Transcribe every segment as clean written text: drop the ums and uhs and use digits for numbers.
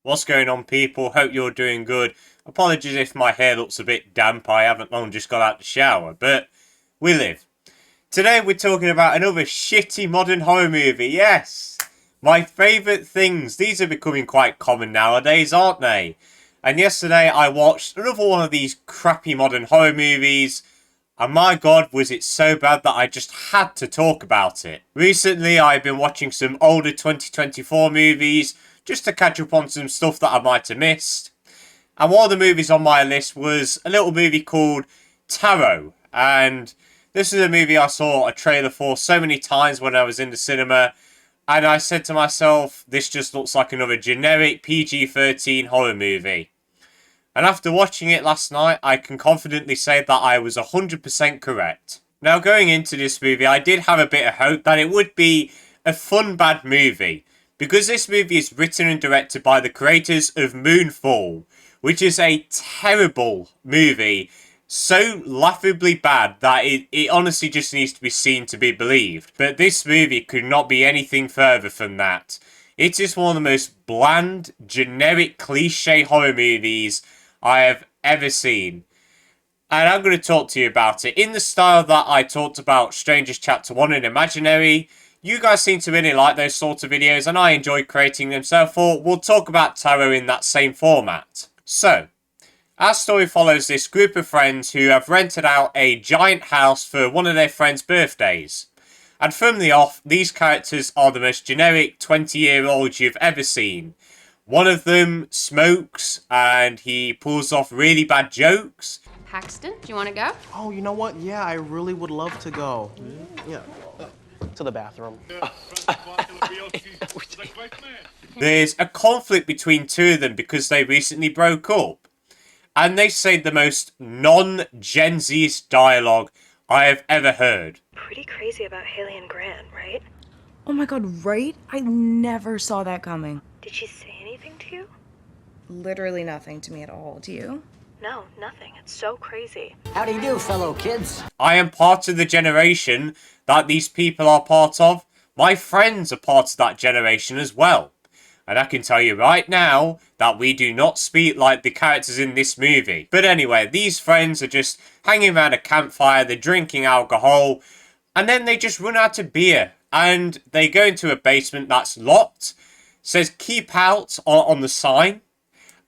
What's going on, people? Hope you're doing good. Apologies if my hair looks a bit damp. I haven't long just got out the shower, but we live. Today we're talking about another shitty modern horror movie. Yes! My favourite things. These are becoming quite common nowadays, aren't they? And yesterday I watched another one of these crappy modern horror movies. And my god, was it so bad that I just had to talk about it. Recently I've been watching some older 2024 movies just to catch up on some stuff that I might have missed. And one of the movies on my list was a little movie called Tarot. And this is a movie I saw a trailer for so many times when I was in the cinema. And I said to myself, this just looks like another generic PG-13 horror movie. And after watching it last night, I can confidently say that I was 100% correct. Now, going into this movie, I did have a bit of hope that it would be a fun bad movie. Because this movie is written and directed by the creators of Moonfall, which is a terrible movie, so laughably bad that it honestly just needs to be seen to be believed. But this movie could not be anything further from that. It is one of the most bland, generic, cliche horror movies I have ever seen. And I'm going to talk to you about it in the style that I talked about Strangers Chapter 1 in Imaginary. You guys seem to really like those sort of videos and I enjoy creating them, so therefore we'll talk about Tarot in that same format. So, our story follows this group of friends who have rented out a giant house for one of their friends' birthdays. And from the off, these characters are the most generic 20-year-olds you've ever seen. One of them smokes and he pulls off really bad jokes. Paxton, do you want to go? Oh, you know what? Yeah, I really would love to go. Yeah. To the bathroom. There's a conflict between two of them because they recently broke up. And they say the most non-Gen Z-est dialogue I have ever heard. Pretty crazy about Haley and Grant, right? Oh my god, right? I never saw that coming. Did she say anything to you? Literally nothing to me at all. Do you? No, nothing. It's so crazy. How do you do, fellow kids? I am part of the generation that these people are part of. My friends are part of that generation as well. And I can tell you right now that we do not speak like the characters in this movie. But anyway, these friends are just hanging around a campfire, they're drinking alcohol, and then they just run out of beer. And they go into a basement that's locked, says keep out on the sign,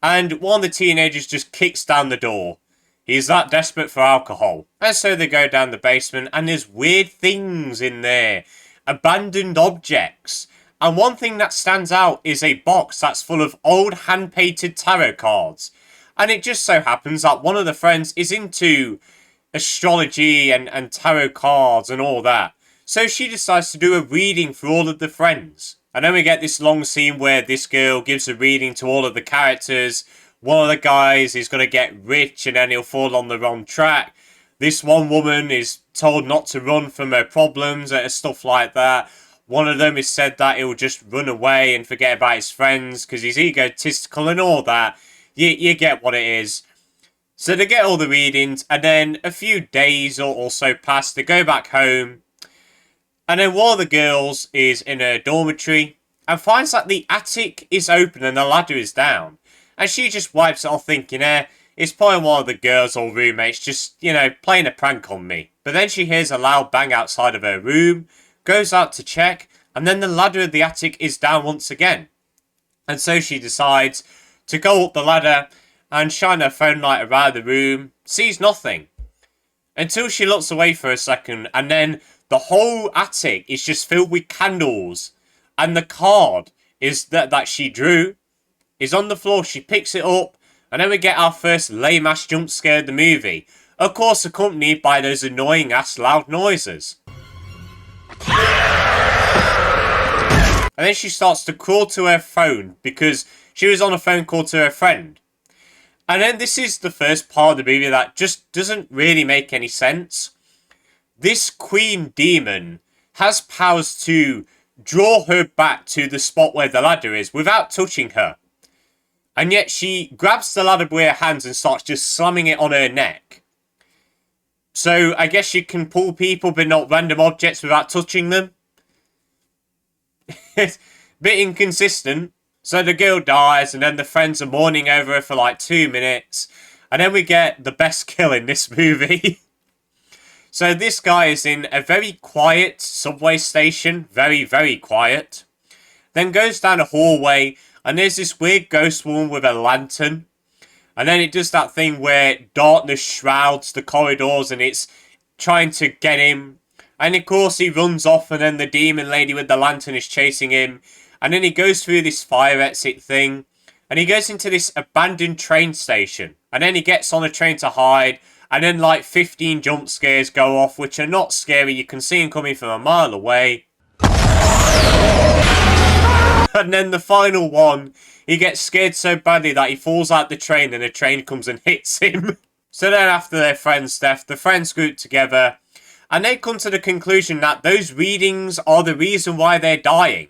and one of the teenagers just kicks down the door. He's that desperate for alcohol. And so they go down the basement and there's weird things in there. Abandoned objects. And one thing that stands out is a box that's full of old hand-painted tarot cards. And it just so happens that one of the friends is into astrology and tarot cards and all that. So she decides to do a reading for all of the friends. And then we get this long scene where this girl gives a reading to all of the characters. One of the guys is going to get rich and then he'll fall on the wrong track. This one woman is told not to run from her problems and stuff like that. One of them is said that he'll just run away and forget about his friends because he's egotistical and all that. You get what it is. So they get all the readings and then a few days or so pass. They go back home. And then one of the girls is in her dormitory and finds that the attic is open and the ladder is down. And she just wipes it off thinking, it's probably one of the girls or roommates just, playing a prank on me. But then she hears a loud bang outside of her room, goes out to check, and then the ladder of the attic is down once again. And so she decides to go up the ladder and shine her phone light around the room, sees nothing. Until she looks away for a second, and then the whole attic is just filled with candles. And the card is that she drew is on the floor. She picks it up. And then we get our first lame-ass jump scare of the movie. Of course, accompanied by those annoying-ass loud noises. And then she starts to crawl to her phone because she was on a phone call to her friend. And then this is the first part of the movie that just doesn't really make any sense. This queen demon has powers to draw her back to the spot where the ladder is without touching her. And yet she grabs the ladder with her hands and starts just slamming it on her neck. So I guess she can pull people but not random objects without touching them. It's a bit inconsistent. So the girl dies, and then the friends are mourning over her for like 2 minutes. And then we get the best kill in this movie. So this guy is in a very quiet subway station. Very, very quiet. Then goes down a hallway, and there's this weird ghost woman with a lantern. And then it does that thing where darkness shrouds the corridors, and it's trying to get him. And of course he runs off, and then the demon lady with the lantern is chasing him. And then he goes through this fire exit thing. And he goes into this abandoned train station. And then he gets on a train to hide. And then like 15 jump scares go off, which are not scary. You can see them coming from a mile away. And then the final one, he gets scared so badly that he falls out the train and the train comes and hits him. So then after their friend's death, the friends group together. And they come to the conclusion that those readings are the reason why they're dying.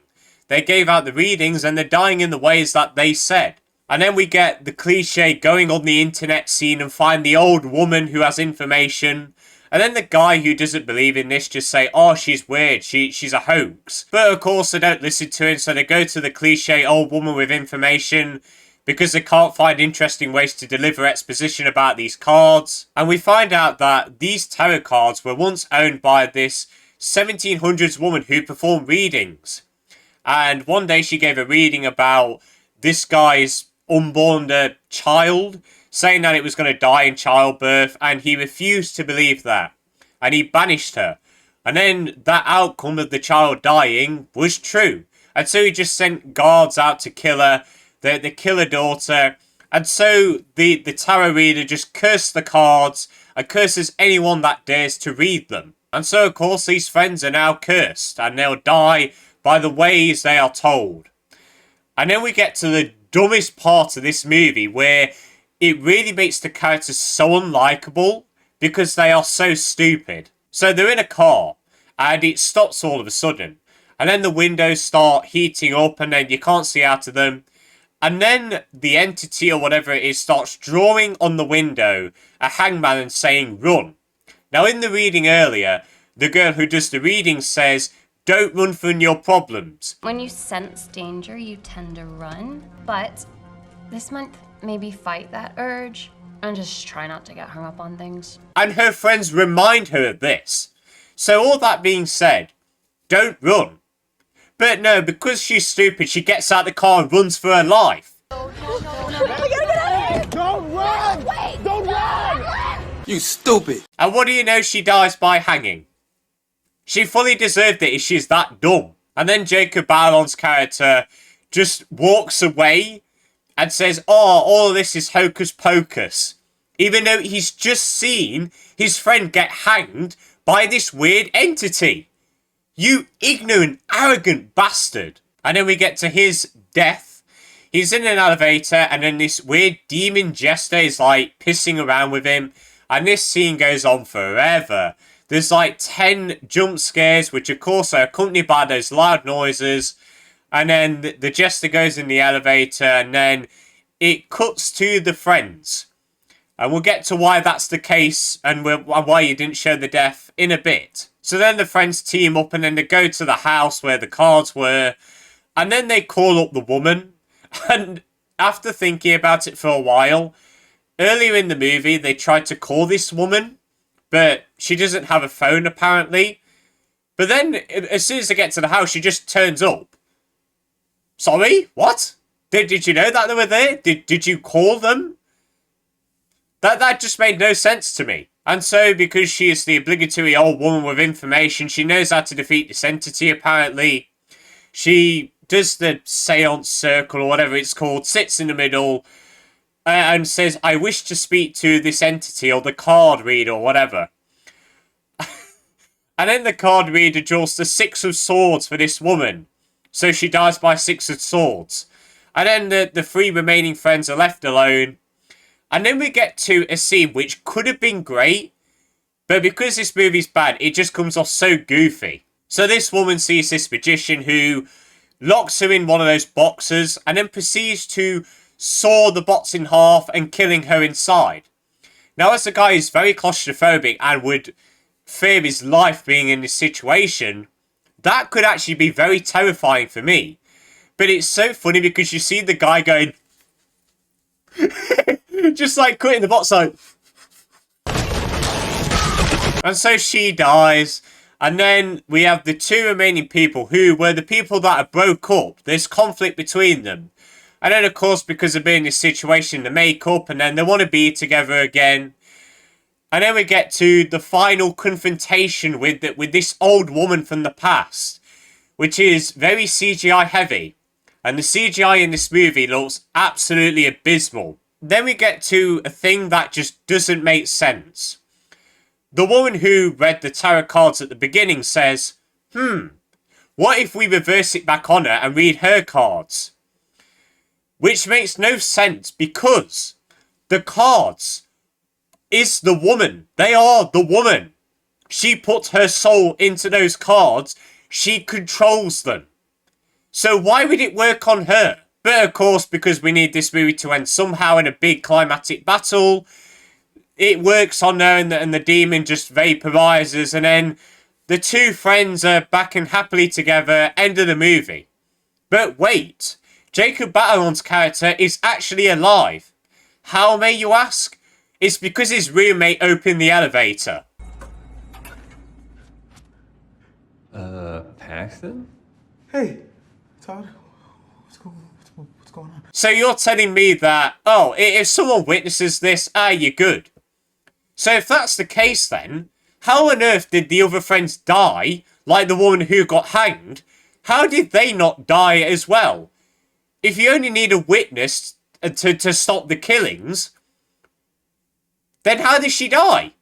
They gave out the readings and they're dying in the ways that they said. And then we get the cliche going on the internet scene and find the old woman who has information. And then the guy who doesn't believe in this just say, oh, she's weird, she's a hoax. But of course they don't listen to him, so they go to the cliche old woman with information because they can't find interesting ways to deliver exposition about these cards. And we find out that these tarot cards were once owned by this 1700s woman who performed readings. And one day she gave a reading about this guy's unborn child, saying that it was going to die in childbirth, and he refused to believe that. And he banished her. And then that outcome of the child dying was true. And so he just sent guards out to kill her, the killer daughter. And so the tarot reader just cursed the cards and curses anyone that dares to read them. And so, of course, these friends are now cursed, and they'll die by the ways they are told. And then we get to the dumbest part of this movie, where it really makes the characters so unlikable because they are so stupid. So they're in a car, and it stops all of a sudden. And then the windows start heating up, and then you can't see out of them. And then the entity or whatever it is starts drawing on the window a hangman and saying, run. Now in the reading earlier, the girl who does the reading says, don't run from your problems. When you sense danger, you tend to run. But this month, maybe fight that urge and just try not to get hung up on things. And her friends remind her of this. So all that being said, don't run. But no, because she's stupid, she gets out the car and runs for her life. Don't run! Wait! Don't run! You stupid. And what do you know? She dies by hanging. She fully deserved it if she's that dumb. And then Jacob Batalon's character just walks away and says, oh, all of this is hocus pocus. Even though he's just seen his friend get hanged by this weird entity. You ignorant, arrogant bastard. And then we get to his death. He's in an elevator, and then this weird demon jester is like pissing around with him. And this scene goes on forever. There's like 10 jump scares, which of course are accompanied by those loud noises. And then the jester goes in the elevator, and then it cuts to the friends. And we'll get to why that's the case and why you didn't show the death in a bit. So then the friends team up, and then they go to the house where the cards were. And then they call up the woman. And after thinking about it for a while, earlier in the movie they tried to call this woman, but she doesn't have a phone apparently. But then as soon as they get to the house, she just turns up. Sorry? What? Did you know that they were there? Did you call them? That just made no sense to me. And so, because she is the obligatory old woman with information, she knows how to defeat this entity, apparently. She does the seance circle, or whatever it's called, sits in the middle, and says, I wish to speak to this entity, or the card reader, or whatever. And then the card reader draws the 6 of swords for this woman. So she dies by 6 of swords. And then the 3 remaining friends are left alone. And then we get to a scene which could have been great, but because this movie's bad, it just comes off so goofy. So this woman sees this magician who locks her in one of those boxes and then proceeds to saw the box in half and killing her inside. Now, as the guy is very claustrophobic and would fear his life being in this situation, that could actually be very terrifying for me. But it's so funny because you see the guy going... just like quitting the box like... And so she dies. And then we have the two remaining people who were the people that are broke up. There's conflict between them. And then, of course, because of being in this situation, they make up and then they want to be together again. And then we get to the final confrontation with this old woman from the past, which is very CGI heavy. And the CGI in this movie looks absolutely abysmal. Then we get to a thing that just doesn't make sense. The woman who read the tarot cards at the beginning says, what if we reverse it back on her and read her cards? Which makes no sense because the cards is the woman. They are the woman. She puts her soul into those cards. She controls them. So why would it work on her? But of course, because we need this movie to end somehow in a big climatic battle, it works on her and the demon just vaporizes. And then the two friends are back and happily together. End of the movie. But wait. Jacob Batalon's character is actually alive. How, may you ask? It's because his roommate opened the elevator. Paxton? Hey, Todd. What's going on? So you're telling me that, oh, if someone witnesses this, you're good. So if that's the case then, how on earth did the other friends die, like the woman who got hanged? How did they not die as well? If you only need a witness to stop the killings, then how did she die?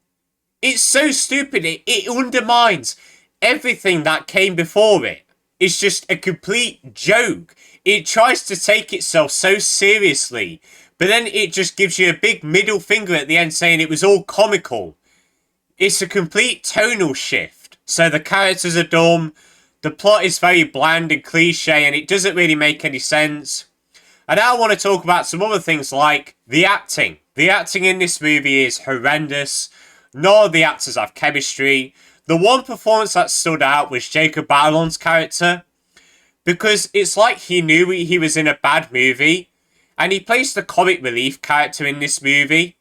It's so stupid. It undermines everything that came before it. It's just a complete joke. It tries to take itself so seriously, but then it just gives you a big middle finger at the end saying it was all comical. It's a complete tonal shift. So the characters are dumb. The plot is very bland and cliche and it doesn't really make any sense. And now I want to talk about some other things like the acting. The acting in this movie is horrendous. None of the actors have chemistry. The one performance that stood out was Jacob Batalon's character. Because it's like he knew he was in a bad movie. And he plays the comic relief character in this movie.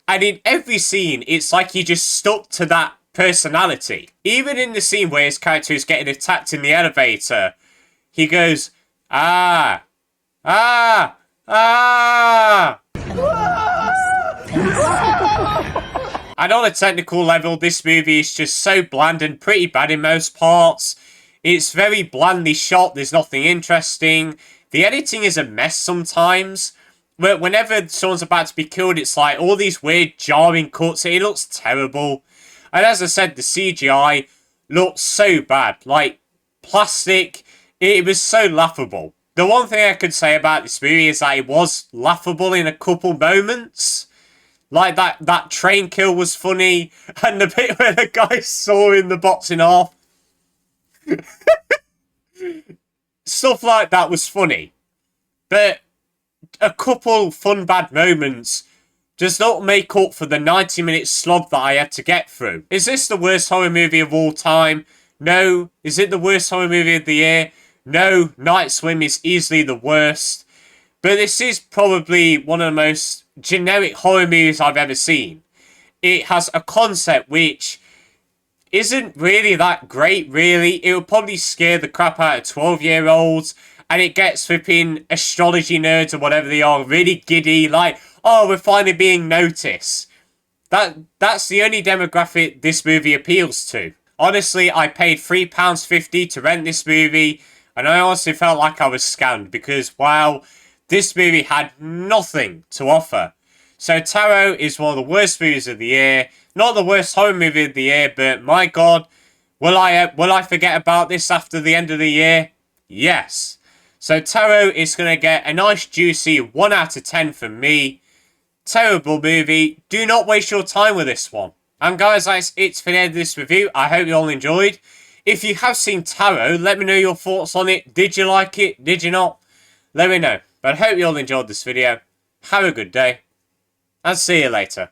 And in every scene, it's like he just stuck to that personality. Even in the scene where his character is getting attacked in the elevator, he goes, ah. And on a technical level, this movie is just so bland and pretty bad in most parts. It's very blandly shot, there's nothing interesting. The editing is a mess sometimes. But whenever someone's about to be killed, it's like all these weird jarring cuts. It looks terrible. And as I said, the CGI looks so bad. Like, plastic. It was so laughable. The one thing I could say about this movie is that it was laughable in a couple moments. Like, that train kill was funny. And the bit where the guy sawing the box in half. Stuff like that was funny. But a couple fun bad moments does not make up for the 90-minute slog that I had to get through. Is this the worst horror movie of all time? No. Is it the worst horror movie of the year? No. Night Swim is easily the worst. But this is probably one of the most generic horror movies I've ever seen. It has a concept which isn't really that great, really. It would probably scare the crap out of 12-year-olds. And it gets flipping astrology nerds or whatever they are really giddy. Like, oh, we're finally being noticed. That's the only demographic this movie appeals to. Honestly, I paid £3.50 to rent this movie. And I honestly felt like I was scammed. Because, wow, this movie had nothing to offer. So Tarot is one of the worst movies of the year. Not the worst horror movie of the year. But, my God, will I forget about this after the end of the year? Yes. So Tarot is going to get a nice juicy 1 out of 10 from me. Terrible movie. Do not waste your time with this one. And guys, that's it for the end of this review. I hope you all enjoyed. If you have seen Tarot, let me know your thoughts on it. Did you like it? Did you not? Let me know. But I hope you all enjoyed this video. Have a good day. And see you later.